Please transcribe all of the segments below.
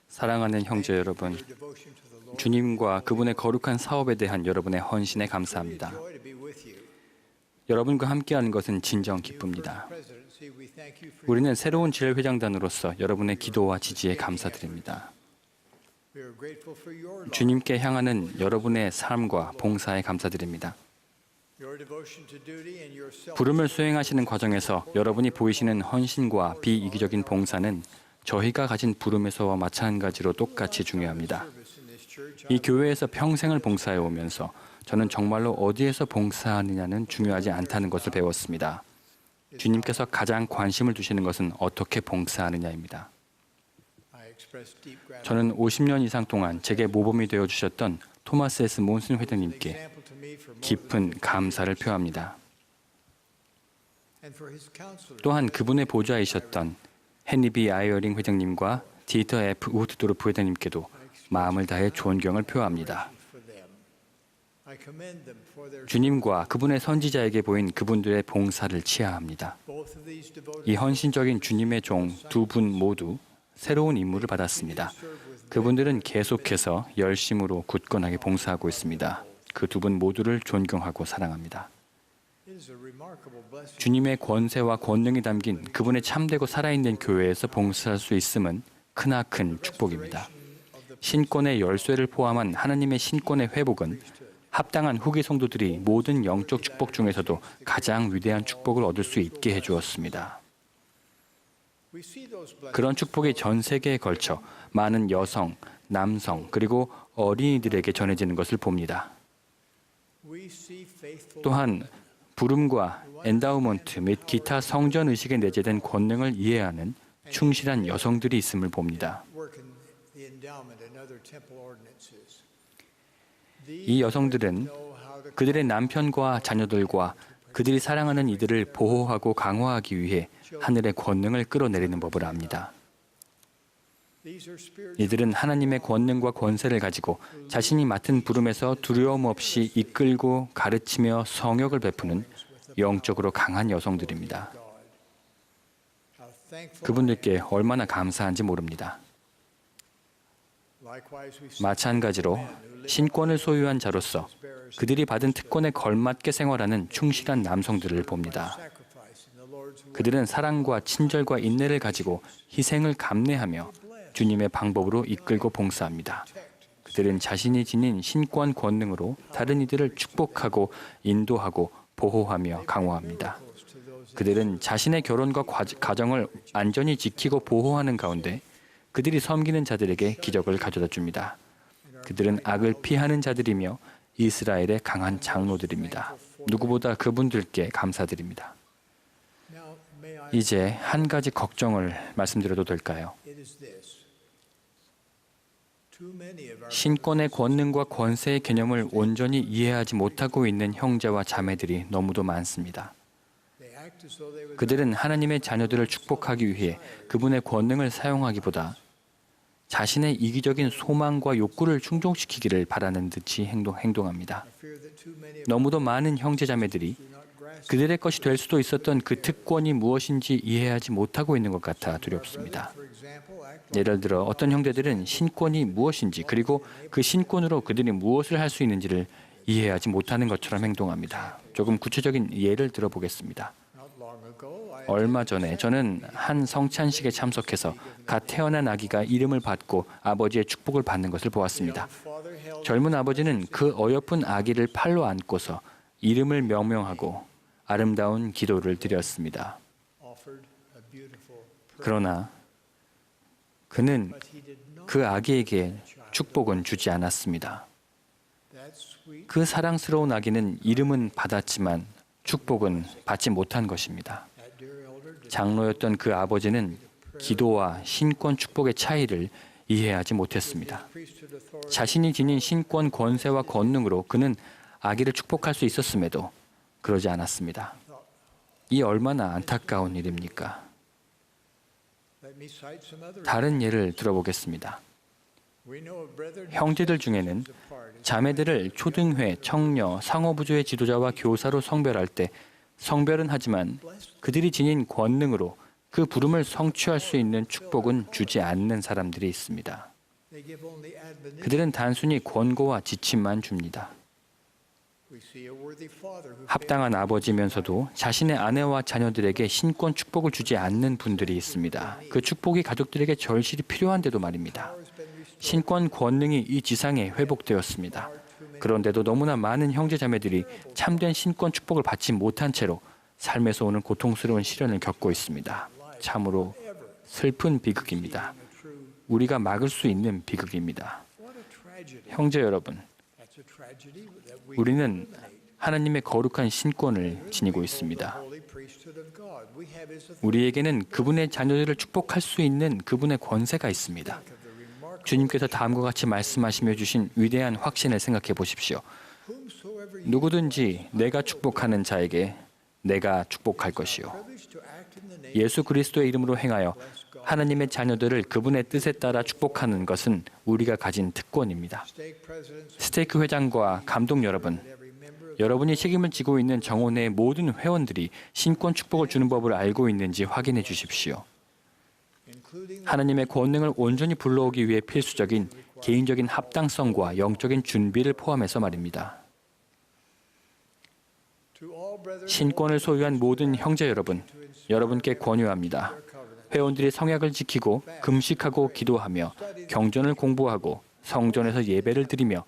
사랑하는 형제 여러분, 주님과 그분의 거룩한 사업에 대한 여러분의 헌신에 감사합니다. 여러분과 함께하는 것은 진정 기쁩니다. 우리는 새로운 지회회장단으로서 여러분의 기도와 지지에 감사드립니다. 주님께 향하는 여러분의 삶과 봉사에 감사드립니다. 부름을 수행하시는 과정에서 여러분이 보이시는 헌신과 비이기적인 봉사는 저희가 가진 부름에서와 마찬가지로 똑같이 중요합니다. 이 교회에서 평생을 봉사해 오면서 저는 정말로 어디에서 봉사하느냐는 중요하지 않다는 것을 배웠습니다. 주님께서 가장 관심을 두시는 것은 어떻게 봉사하느냐입니다. 저는 50년 이상 동안 제게 모범이 되어주셨던 토마스 S. 몬슨 회장님께 깊은 감사를 표합니다. 또한 그분의 보좌이셨던 헨리 B. 아이어링 회장님과 디터 F. 우트도르프 회장님께도 마음을 다해 존경을 표합니다. 주님과 그분의 선지자에게 보인 그분들의 봉사를 치하합니다. 이 헌신적인 주님의 종 두 분 모두 새로운 임무를 받았습니다. 그분들은 계속해서 열심으로 굳건하게 봉사하고 있습니다. 그 두 분 모두를 존경하고 사랑합니다. 주님의 권세와 권능이 담긴 그분의 참되고 살아있는 교회에서 봉사할 수 있음은 크나큰 축복입니다. 신권의 열쇠를 포함한 하나님의 신권의 회복은 합당한 후기 성도들이 모든 영적 축복 중에서도 가장 위대한 축복을 얻을 수 있게 해주었습니다. 그런 축복이 전 세계에 걸쳐 많은 여성, 남성, 그리고 어린이들에게 전해지는 것을 봅니다. 또한 부름과 엔다우먼트 및 기타 성전 의식에 내재된 권능을 이해하는 충실한 여성들이 있음을 봅니다. 이 여성들은 그들의 남편과 자녀들과 그들이 사랑하는 이들을 보호하고 강화하기 위해 하늘의 권능을 끌어내리는 법을 압니다. 이들은 하나님의 권능과 권세를 가지고 자신이 맡은 부름에서 두려움 없이 이끌고 가르치며 성역을 베푸는 영적으로 강한 여성들입니다. 그분들께 얼마나 감사한지 모릅니다. 마찬가지로 신권을 소유한 자로서 그들이 받은 특권에 걸맞게 생활하는 충실한 남성들을 봅니다. 그들은 사랑과 친절과 인내를 가지고 희생을 감내하며 주님의 방법으로 이끌고 봉사합니다. 그들은 자신이 지닌 신권 권능으로 다른 이들을 축복하고 인도하고 보호하며 강화합니다. 그들은 자신의 결혼과 가정을 안전히 지키고 보호하는 가운데 그들이 섬기는 자들에게 기적을 가져다 줍니다. 그들은 악을 피하는 자들이며 이스라엘의 강한 장로들입니다. 누구보다 그분들께 감사드립니다. 이제 한 가지 걱정을 말씀드려도 될까요? 신권의 권능과 권세의 개념을 온전히 이해하지 못하고 있는 형제와 자매들이 너무도 많습니다. 그들은 하나님의 자녀들을 축복하기 위해 그분의 권능을 사용하기보다 자신의 이기적인 소망과 욕구를 충족시키기를 바라는 듯이 행동합니다. 너무도 많은 형제자매들이 그들의 것이 될 수도 있었던 그 특권이 무엇인지 이해하지 못하고 있는 것 같아 두렵습니다. 예를 들어 어떤 형제들은 신권이 무엇인지 그리고 그 신권으로 그들이 무엇을 할 수 있는지를 이해하지 못하는 것처럼 행동합니다. 조금 구체적인 예를 들어보겠습니다. 얼마 전에 저는 한 성찬식에 참석해서 갓 태어난 아기가 이름을 받고 아버지의 축복을 받는 것을 보았습니다. 젊은 아버지는 그 어여쁜 아기를 팔로 안고서 이름을 명명하고 아름다운 기도를 드렸습니다. 그러나 그는 그 아기에게 축복은 주지 않았습니다. 그 사랑스러운 아기는 이름은 받았지만 축복은 받지 못한 것입니다. 장로였던 그 아버지는 기도와 신권 축복의 차이를 이해하지 못했습니다. 자신이 지닌 신권 권세와 권능으로 그는 아기를 축복할 수 있었음에도 그러지 않았습니다. 이 얼마나 안타까운 일입니까? 다른 예를 들어보겠습니다. 형제들 중에는 자매들을 초등회, 청녀, 상어부조의 지도자와 교사로 성별할 때 성별은 하지만 그들이 지닌 권능으로 그 부름을 성취할 수 있는 축복은 주지 않는 사람들이 있습니다. 그들은 단순히 권고와 지침만 줍니다. 합당한 아버지면서도 자신의 아내와 자녀들에게 신권 축복을 주지 않는 분들이 있습니다. 그 축복이 가족들에게 절실히 필요한데도 말입니다. 신권 권능이 이 지상에 회복되었습니다. 그런데도 너무나 많은 형제자매들이 참된 신권 축복을 받지 못한 채로 삶에서 오는 고통스러운 시련을 겪고 있습니다. 참으로 슬픈 비극입니다. 우리가 막을 수 있는 비극입니다. 형제 여러분, 우리는 하나님의 거룩한 신권을 지니고 있습니다. 우리에게는 그분의 자녀들을 축복할 수 있는 그분의 권세가 있습니다. 주님께서 다음과 같이 말씀하시며 주신 위대한 확신을 생각해 보십시오. 누구든지 내가 축복하는 자에게 내가 축복할 것이요. 예수 그리스도의 이름으로 행하여 하나님의 자녀들을 그분의 뜻에 따라 축복하는 것은 우리가 가진 특권입니다. 스테이크 회장과 감독 여러분, 여러분이 책임을 지고 있는 정원의 모든 회원들이 신권 축복을 주는 법을 알고 있는지 확인해 주십시오. 하나님의 권능을 온전히 불러오기 위해 필수적인 개인적인 합당성과 영적인 준비를 포함해서 말입니다. 신권을 소유한 모든 형제 여러분, 여러분께 권유합니다. 회원들이 성약을 지키고 금식하고 기도하며 경전을 공부하고 성전에서 예배를 드리며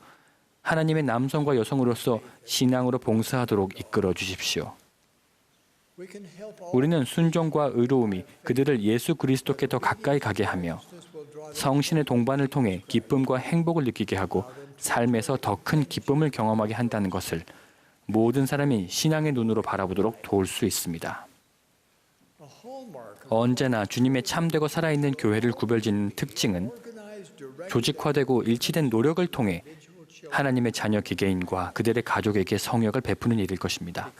하나님의 남성과 여성으로서 신앙으로 봉사하도록 이끌어 주십시오. 우리는 순종과 의로움이 그들을 예수 그리스도께 더 가까이 가게 하며 성신의 동반을 통해 기쁨과 행복을 느끼게 하고 삶에서 더 큰 기쁨을 경험하게 한다는 것을 모든 사람이 신앙의 눈으로 바라보도록 도울 수 있습니다. 언제나 주님의 참되고 살아있는 교회를 구별짓는 특징은 조직화되고 일치된 노력을 통해 하나님의 자녀 개개인과 그들의 가족에게 성역을 베푸는 일일 것입니다.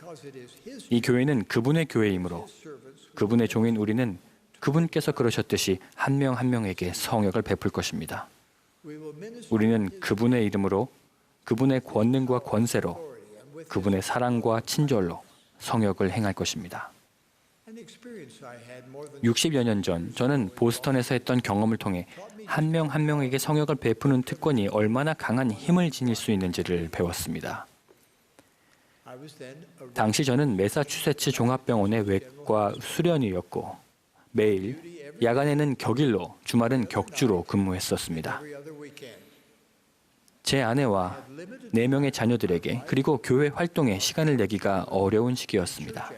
이 교회는 그분의 교회이므로 그분의 종인 우리는 그분께서 그러셨듯이 한 명 한 명에게 성역을 베풀 것입니다. 우리는 그분의 이름으로 그분의 권능과 권세로 그분의 사랑과 친절로 성역을 행할 것입니다. 60여 년 전 저는 보스턴에서 했던 경험을 통해 한 명 한 명에게 성역을 베푸는 특권이 얼마나 강한 힘을 지닐 수 있는지를 배웠습니다. 당시 저는 매사추세츠 종합병원의 외과 수련의였고 매일 야간에는 격일로 주말은 격주로 근무했었습니다. 제 아내와 4명의 자녀들에게 그리고 교회 활동에 시간을 내기가 어려운 시기였습니다.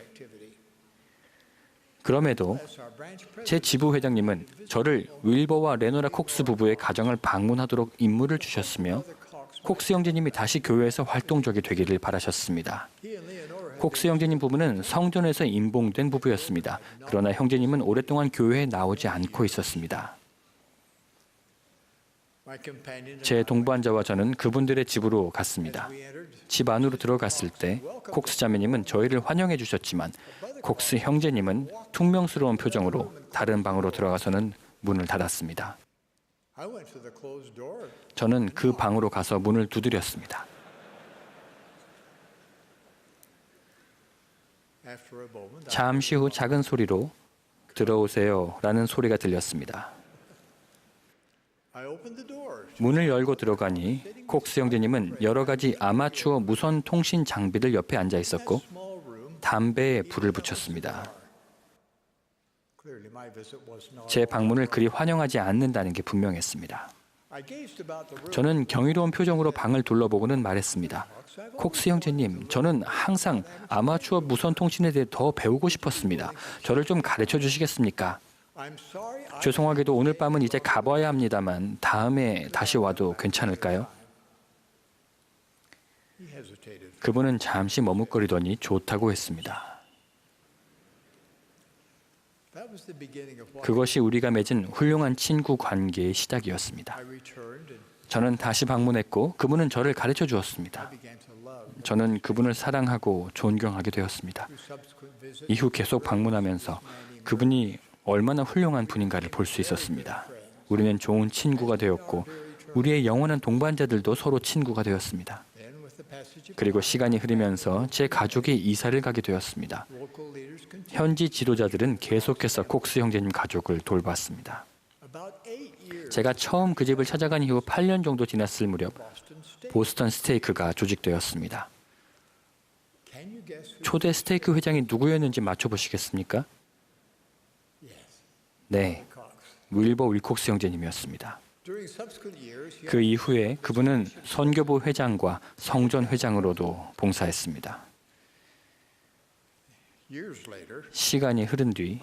그럼에도 제 지부 회장님은 저를 윌버와 레노라 콕스 부부의 가정을 방문하도록 임무를 주셨으며 콕스 형제님이 다시 교회에서 활동적이 되기를 바라셨습니다. 콕스 형제님 부부는 성전에서 임봉된 부부였습니다. 그러나 형제님은 오랫동안 교회에 나오지 않고 있었습니다. 제 동반자와 저는 그분들의 집으로 갔습니다. 집 안으로 들어갔을 때 콕스 자매님은 저희를 환영해 주셨지만 콕스 형제님은 퉁명스러운 표정으로 다른 방으로 들어가서는 문을 닫았습니다. 저는 그 방으로 가서 문을 두드렸습니다. 잠시 후 작은 소리로 들어오세요 라는 소리가 들렸습니다. 문을 열고 들어가니 콕스 형제님은 여러 가지 아마추어 무선 통신 장비들 옆에 앉아 있었고 담배에 불을 붙였습니다. 제 방문을 그리 환영하지 않는다는 게 분명했습니다. 저는 경이로운 표정으로 방을 둘러보고는 말했습니다. 콕스 형제님, 저는 항상 아마추어 무선 통신에 대해 더 배우고 싶었습니다. 저를 좀 가르쳐 주시겠습니까? 죄송하게도 오늘 밤은 이제 가봐야 합니다만 다음에 다시 와도 괜찮을까요? 그분은 잠시 머뭇거리더니 좋다고 했습니다. 그것이 우리가 맺은 훌륭한 친구 관계의 시작이었습니다. 저는 다시 방문했고 그분은 저를 가르쳐 주었습니다. 저는 그분을 사랑하고 존경하게 되었습니다. 이후 계속 방문하면서 그분이 얼마나 훌륭한 분인가를 볼 수 있었습니다. 우리는 좋은 친구가 되었고 우리의 영원한 동반자들도 서로 친구가 되었습니다. 그리고 시간이 흐르면서 제 가족이 이사를 가게 되었습니다. 현지 지도자들은 계속해서 콕스 형제님 가족을 돌봤습니다. 제가 처음 그 집을 찾아간 이후 8년 정도 지났을 무렵 보스턴 스테이크가 조직되었습니다. 초대 스테이크 회장이 누구였는지 맞춰보시겠습니까? 네, 윌버 윌콕스 형제님이었습니다. 그 이후에 그분은 선교부 회장과 성전 회장으로도 봉사했습니다. 시간이 흐른 뒤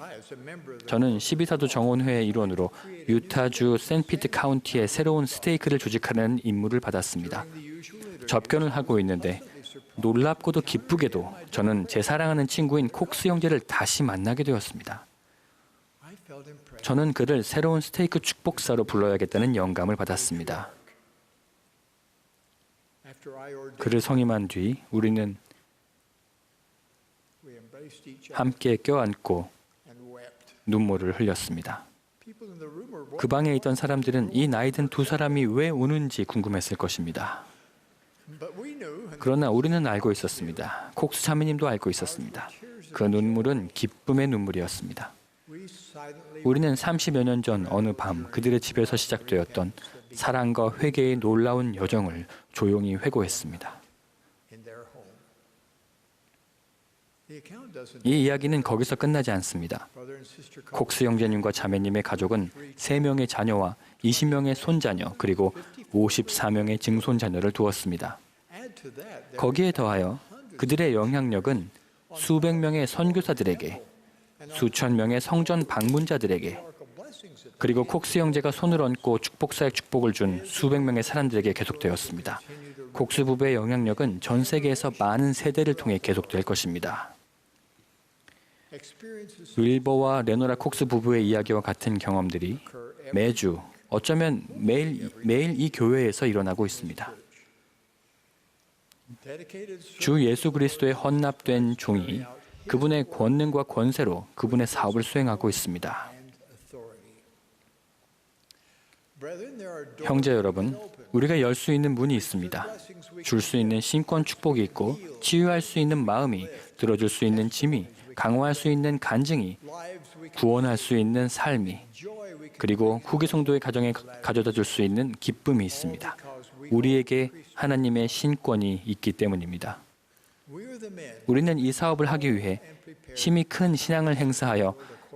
저는 12사도 정원회의 일원으로 유타주 샌피트 카운티에 새로운 스테이크를 조직하는 임무를 받았습니다. 접견을 하고 있는데 놀랍고도 기쁘게도 저는 제 사랑하는 친구인 콕스 형제를 다시 만나게 되었습니다. 저는 그를 새로운 스테이크 축복사로 불러야겠다는 영감을 받았습니다. 그를 성임한 뒤 우리는 함께 껴안고 눈물을 흘렸습니다. 그 방에 있던 사람들은 이 나이든 두 사람이 왜 우는지 궁금했을 것입니다. 그러나 우리는 알고 있었습니다. 콕스 자매님도 알고 있었습니다. 그 눈물은 기쁨의 눈물이었습니다. 우리는 30여 년 전 어느 밤 그들의 집에서 시작되었던 사랑과 회개의 놀라운 여정을 조용히 회고했습니다. 이 이야기는 거기서 끝나지 않습니다. 콕스 형제님과 자매님의 가족은 3명의 자녀와 20명의 손자녀 그리고 54명의 증손자녀를 두었습니다. 거기에 더하여 그들의 영향력은 수백 명의 선교사들에게, 수천 명의 성전 방문자들에게, 그리고 콕스 형제가 손을 얹고 축복사의 축복을 준 수백 명의 사람들에게 계속되었습니다. 콕스 부부의 영향력은 전 세계에서 많은 세대를 통해 계속될 것입니다. 윌버와 레노라 콕스 부부의 이야기와 같은 경험들이 매주, 어쩌면 매일 이 교회에서 일어나고 있습니다. 주 예수 그리스도의 헌납된 종이 그분의 권능과 권세로 그분의 사업을 수행하고 있습니다. 형제 여러분, 우리가 열 수 있는 문이 있습니다. 줄 수 있는 신권 축복이 있고 치유할 수 있는 마음이, 들어줄 수 있는 짐이, 강화할 수 있는 간증이, 구원할 수 있는 삶이, 그리고 후기 성도의 가정에 가져다 줄 수 있는 기쁨이 있습니다. 우리에게 하나님의 신권이 있기 때문입니다. 우리는 이 사업을 하기 위해 힘이 큰 신앙을 행사하여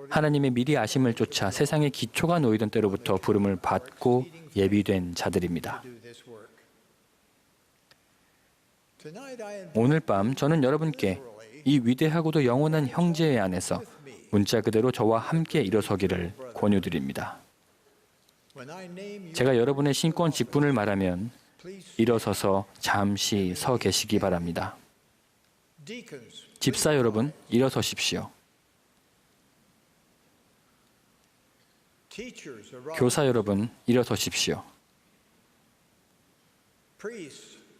하나님의 미리 아심을 쫓아 세상의 기초가 놓이던 때로부터 부름을 받고 예비된 자들입니다. 오늘 밤 저는 여러분께 이 위대하고도 영원한 형제 안에서 문자 그대로 저와 함께 일어서기를 권유드립니다. 제가 여러분의 신권 직분을 말하면 일어서서 잠시 서 계시기 바랍니다. 집사 여러분, 일어서십시오. 교사 여러분, 일어서십시오.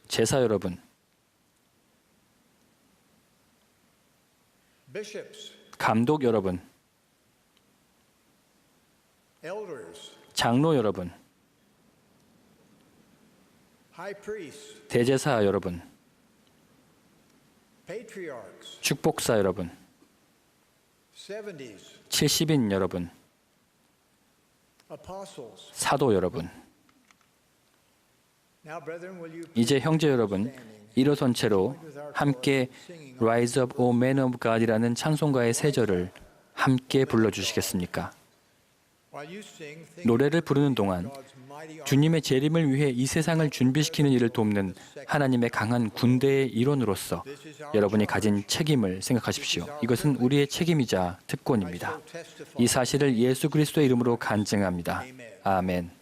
제사 여러분, 감독 여러분, 장로 여러분, 대제사 여러분, 축복사 여러분, 70인 여러분, 사도 여러분, 이제 형제 여러분, 일어선 채로 함께 Rise Up, O Man of God이라는 찬송가의 세 절을 함께 불러주시겠습니까? 노래를 부르는 동안 주님의 재림을 위해 이 세상을 준비시키는 일을 돕는 하나님의 강한 군대의 일원으로서 여러분이 가진 책임을 생각하십시오. 이것은 우리의 책임이자 특권입니다. 이 사실을 예수 그리스도의 이름으로 간증합니다. 아멘.